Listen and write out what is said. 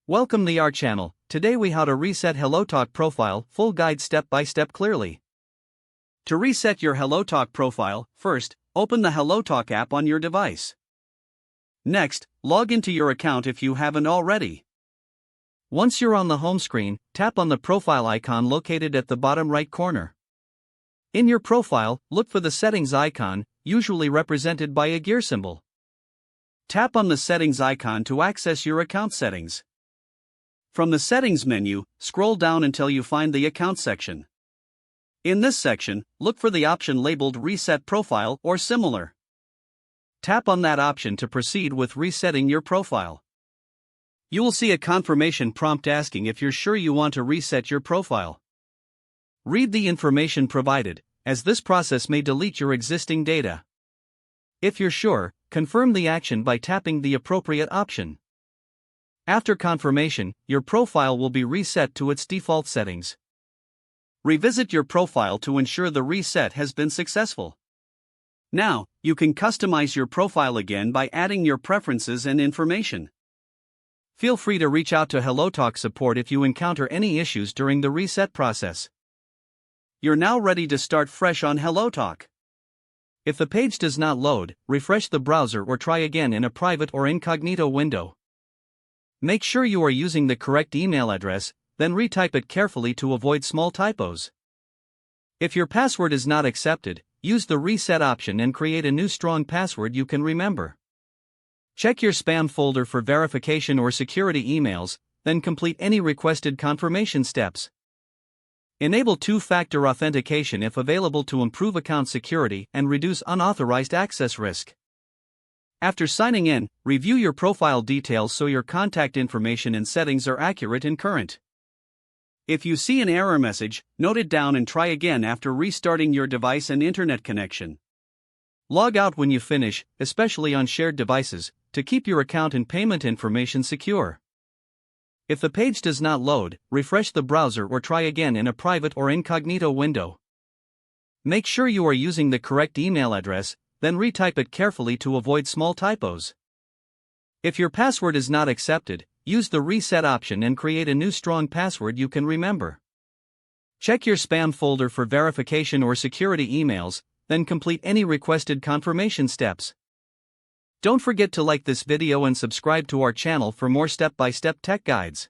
Welcome to our channel. Today we how to reset HelloTalk profile, full guide step by step clearly. To reset your HelloTalk profile, first, open the HelloTalk app on your device. Next, log into your account if you haven't already. Once you're on the home screen, tap on the profile icon located at the bottom right corner. In your profile, look for the settings icon, usually represented by a gear symbol. Tap on the settings icon to access your account settings. From the settings menu, scroll down until you find the account section. In this section, look for the option labeled Reset Profile or similar. Tap on that option to proceed with resetting your profile. You will see a confirmation prompt asking if you're sure you want to reset your profile. Read the information provided, as this process may delete your existing data. If you're sure, confirm the action by tapping the appropriate option. After confirmation, your profile will be reset to its default settings. Revisit your profile to ensure the reset has been successful. Now, you can customize your profile again by adding your preferences and information. Feel free to reach out to HelloTalk support if you encounter any issues during the reset process. You're now ready to start fresh on HelloTalk. If the page does not load, refresh the browser or try again in a private or incognito window. Make sure you are using the correct email address, then retype it carefully to avoid small typos. If your password is not accepted, use the reset option and create a new strong password you can remember. Check your spam folder for verification or security emails, then complete any requested confirmation steps. Enable two-factor authentication if available to improve account security and reduce unauthorized access risk. After signing in, review your profile details so your contact information and settings are accurate and current. If you see an error message, note it down and try again after restarting your device and internet connection. Log out when you finish, especially on shared devices, to keep your account and payment information secure. If the page does not load, refresh the browser or try again in a private or incognito window. Make sure you are using the correct email address, then retype it carefully to avoid small typos. If your password is not accepted, use the reset option and create a new strong password you can remember. Check your spam folder for verification or security emails, then complete any requested confirmation steps. Don't forget to like this video and subscribe to our channel for more step-by-step tech guides.